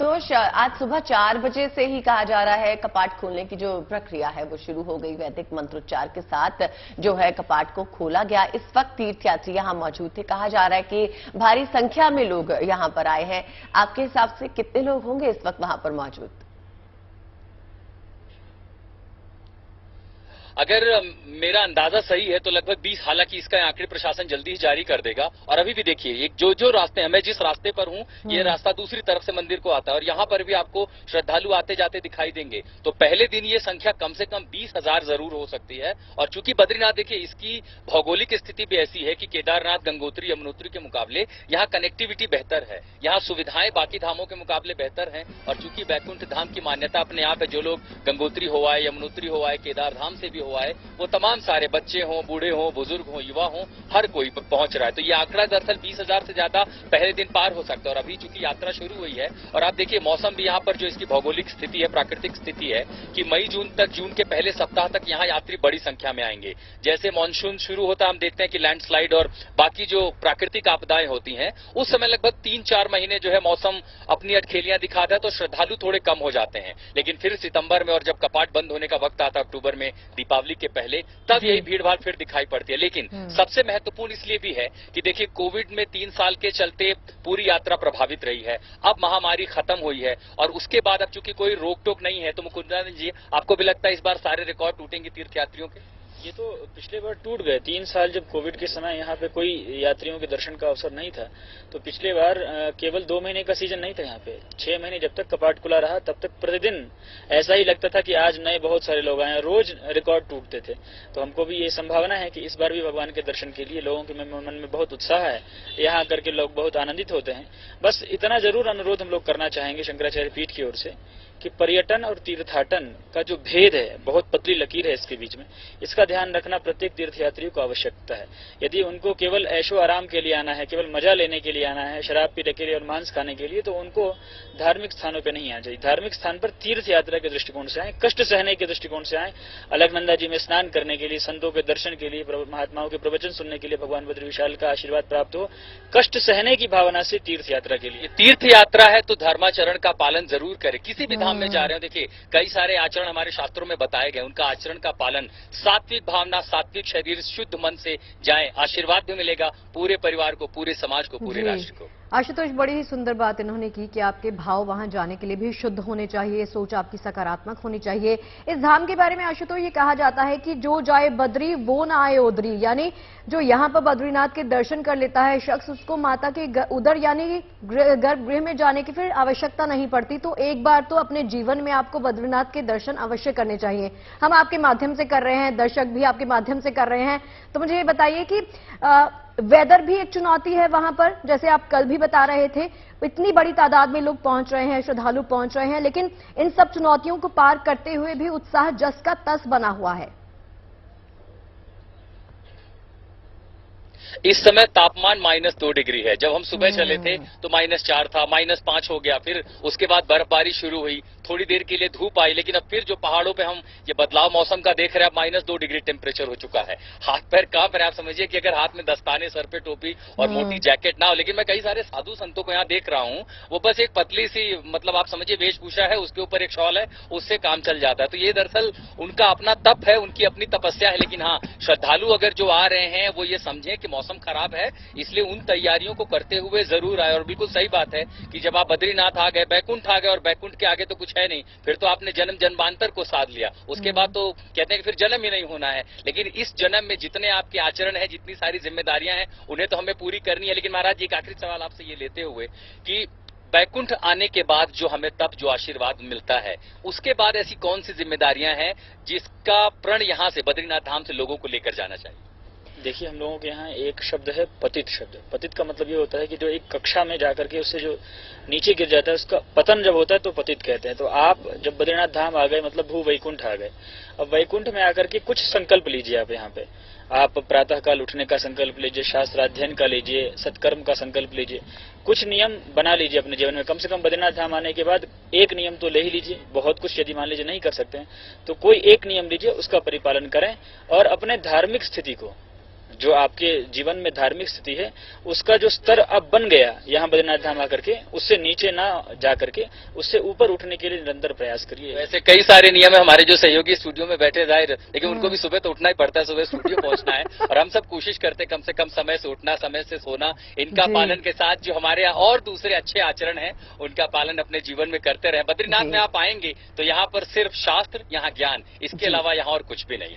आशुतोष, आज सुबह 4 बजे से ही कहा जा रहा है कपाट खोलने की जो प्रक्रिया है वो शुरू हो गई। वैदिक मंत्रोच्चार के साथ जो है कपाट को खोला गया। इस वक्त तीर्थयात्री यहां मौजूद थे। कहा जा रहा है कि भारी संख्या में लोग यहां पर आए हैं। आपके हिसाब से कितने लोग होंगे इस वक्त वहां पर मौजूद? अगर मेरा अंदाजा सही है तो लगभग 20, हालांकि इसका आंकड़े प्रशासन जल्दी ही जारी कर देगा। और अभी भी देखिए, एक जो रास्ते हैं, मैं जिस रास्ते पर हूं ये रास्ता दूसरी तरफ से मंदिर को आता है और यहां पर भी आपको श्रद्धालु आते जाते दिखाई देंगे। तो पहले दिन ये संख्या कम से कम 20,000 जरूर हो सकती है। और चूंकि बद्रीनाथ, देखिए, इसकी भौगोलिक स्थिति भी ऐसी है कि केदारनाथ, गंगोत्री, यमुनोत्री के मुकाबले यहाँ कनेक्टिविटी बेहतर है, यहाँ सुविधाएं बाकी धामों के मुकाबले बेहतर है। और चूंकि बैकुंठ धाम की मान्यता अपने आप है, जो लोग गंगोत्री हो आए, यमुनोत्री हो आए, केदार धाम से भी हुआ है, वो तमाम सारे बच्चे हों, बूढ़े हों, बुजुर्ग हों, युवा हों, हर कोई पहुंच रहा है। तो ये आंकड़ा दरअसल 20,000 से ज्यादा पहले दिन पार हो सकता है। और अभी चूंकि यात्रा शुरू हुई है और आप देखिए मौसम भी यहाँ पर जो इसकी भौगोलिक स्थिति है, प्राकृतिक स्थिति है कि मई जून के पहले सप्ताह तक यहाँ यात्री बड़ी संख्या में आएंगे। जैसे मानसून शुरू होता है, हम देखते हैं कि लैंडस्लाइड और बाकी जो प्राकृतिक आपदाएं होती हैं, उस समय लगभग 3-4 महीने जो है मौसम अपनी अटखेलियां दिखाता है, तो श्रद्धालु थोड़े कम हो जाते हैं। लेकिन फिर सितंबर में और जब कपाट बंद होने का वक्त आता है अक्टूबर में, दीपावली के पहले, तब यही भीड़ भाड़ फिर दिखाई पड़ती है। लेकिन सबसे महत्वपूर्ण इसलिए भी है कि देखिए, कोविड में 3 साल के चलते पूरी यात्रा प्रभावित रही है। अब महामारी खत्म हुई है और उसके बाद अब चूंकि कोई रोक टोक नहीं है, तो मुकुंदन जी, आपको भी लगता है इस बार सारे रिकॉर्ड टूटेंगे तीर्थयात्रियों के? ये तो पिछले बार टूट गए। 3 साल जब कोविड के समय यहाँ पे कोई यात्रियों के दर्शन का अवसर नहीं था, तो पिछले बार केवल 2 महीने का सीजन नहीं था यहाँ पे, 6 महीने जब तक कपाट खुला रहा तब तक प्रतिदिन ऐसा ही लगता था कि आज नए बहुत सारे लोग आए, रोज रिकॉर्ड टूटते थे। तो हमको भी ये संभावना है कि इस बार भी भगवान के दर्शन के लिए लोगों के मन में बहुत उत्साह है, यहाँ आकर के लोग बहुत आनंदित होते हैं। बस इतना जरूर अनुरोध हम लोग करना चाहेंगे शंकराचार्य पीठ की ओर से कि पर्यटन और तीर्थाटन का जो भेद है, बहुत पतली लकीर है इसके बीच में, इसका ध्यान रखना प्रत्येक तीर्थयात्री को आवश्यकता है। यदि उनको केवल ऐशो आराम के लिए आना है, केवल मजा लेने के लिए आना है, शराब पीने के लिए और मांस खाने के लिए, तो उनको धार्मिक स्थानों पर नहीं आना चाहिए। धार्मिक स्थान पर तीर्थ यात्रा के दृष्टिकोण से आए, कष्ट सहने के दृष्टिकोण से आए, अलकनंदा जी में स्नान करने के लिए, संतों के दर्शन के लिए, महात्माओं के प्रवचन सुनने के लिए, भगवान बद्री विशाल का आशीर्वाद प्राप्त हो, कष्ट सहने की भावना से तीर्थ यात्रा के लिए। तीर्थ यात्रा है तो धर्माचरण का पालन जरूर करें। किसी भी धाम में जा रहे हो, देखिए कई सारे आचरण हमारे शास्त्रों में बताए गए, उनका आचरण का पालन, सात्विक भावना, सात्विक शरीर, शुद्ध मन से जाएं, आशीर्वाद भी मिलेगा पूरे परिवार को, पूरे समाज को, पूरे राष्ट्र को। आशुतोष, बड़ी ही सुंदर बात इन्होंने की कि आपके भाव वहां जाने के लिए भी शुद्ध होने चाहिए, सोच आपकी सकारात्मक होनी चाहिए। इस धाम के बारे में आशुतोष ये कहा जाता है कि जो जाए बद्री वो ना आए उधरी, यानी जो यहाँ पर बद्रीनाथ के दर्शन कर लेता है शख्स, उसको माता के उधर यानी गर्भगृह में जाने की फिर आवश्यकता नहीं पड़ती। तो एक बार तो अपने जीवन में आपको बद्रीनाथ के दर्शन अवश्य करने चाहिए। हम आपके माध्यम से कर रहे हैं, दर्शक भी आपके माध्यम से कर रहे हैं। तो मुझे ये बताइए कि वेदर भी एक चुनौती है वहां पर, जैसे आप कल भी बता रहे थे, इतनी बड़ी तादाद में लोग पहुंच रहे हैं, श्रद्धालु पहुंच रहे हैं, लेकिन इन सब चुनौतियों को पार करते हुए भी उत्साह जस का तस बना हुआ है। इस समय तापमान -2 डिग्री है। जब हम सुबह चले थे तो -4 था, -5 हो गया, फिर उसके बाद बर्फबारी शुरू हुई, थोड़ी देर के लिए धूप आई, लेकिन अब फिर जो पहाड़ों पे हम ये बदलाव मौसम का देख रहे हैं, अब -2 डिग्री टेम्परेचर हो चुका है। हाथ पैर कांप रहे हैं। आप समझिए कि अगर हाथ में दस्ताने, सर पे टोपी और मोटी जैकेट ना हो, लेकिन मैं कई सारे साधु संतों को यहाँ देख रहा हूँ, वो बस एक पतली सी, मतलब आप समझिए वेशभूषा है, उसके ऊपर एक शॉल है, उससे काम चल जाता है। तो ये दरअसल उनका अपना तप है, उनकी अपनी तपस्या है। लेकिन हाँ, श्रद्धालु अगर जो आ रहे हैं वो ये समझें कि मौसम खराब है, इसलिए उन तैयारियों को करते हुए जरूर आए। और बिल्कुल सही बात है कि जब आप बद्रीनाथ आ गए, बैकुंठ आ गए, और बैकुंठ के आगे तो कुछ है नहीं, फिर तो आपने जन्म जन्मांतर को साध लिया, उसके बाद तो कहते हैं कि फिर जन्म ही नहीं होना है। लेकिन इस जन्म में जितने आपके आचरण है, जितनी सारी जिम्मेदारियां हैं, उन्हें तो हमें पूरी करनी है। लेकिन महाराज जी, एक आखिरी सवाल आपसे ये लेते हुए कि बैकुंठ आने के बाद जो हमें तब जो आशीर्वाद मिलता है, उसके बाद ऐसी कौन सी जिम्मेदारियां हैं जिसका प्रण यहां से, बद्रीनाथ धाम से, लोगों को लेकर जाना चाहिए? देखिए, हम लोगों के यहाँ एक शब्द है पतित शब्द। पतित का मतलब ये होता है कि जो एक कक्षा में जाकर के उससे जो नीचे गिर जाता है, उसका पतन जब होता है तो पतित कहते हैं। तो आप जब बद्रीनाथ धाम आ गए, मतलब भू वैकुंठ आ गए। अब वैकुंठ में आकर के कुछ संकल्प लीजिए। आप यहाँ पे आप प्रातःकाल उठने का संकल्प लीजिए, शास्त्राध्ययन का लीजिए, सत्कर्म का संकल्प लीजिए, कुछ नियम बना लीजिए अपने जीवन में। कम से कम बद्रीनाथ धाम आने के बाद एक नियम तो ले ही लीजिए। बहुत कुछ यदि मान लीजिए नहीं कर सकते हैं तो कोई एक नियम लीजिए, उसका परिपालन करें और अपने धार्मिक स्थिति को जो आपके जीवन में धार्मिक स्थिति है उसका जो स्तर अब बन गया यहाँ बद्रीनाथ धाम आकर के, उससे नीचे ना जा करके उससे ऊपर उठने के लिए निरंतर प्रयास करिए। वैसे कई सारे नियम है, हमारे जो सहयोगी स्टूडियो में बैठे जाहिर, लेकिन उनको भी सुबह तो उठना ही पड़ता है, सुबह स्टूडियो पहुंचना है और हम सब कोशिश करते कम से कम समय से उठना, समय से सोना, इनका पालन के साथ जो हमारे यहाँ और दूसरे अच्छे आचरण है उनका पालन अपने जीवन में करते रहे। बद्रीनाथ में आप आएंगे तो यहाँ पर सिर्फ शास्त्र, यहाँ ज्ञान, इसके अलावा यहाँ और कुछ भी नहीं है।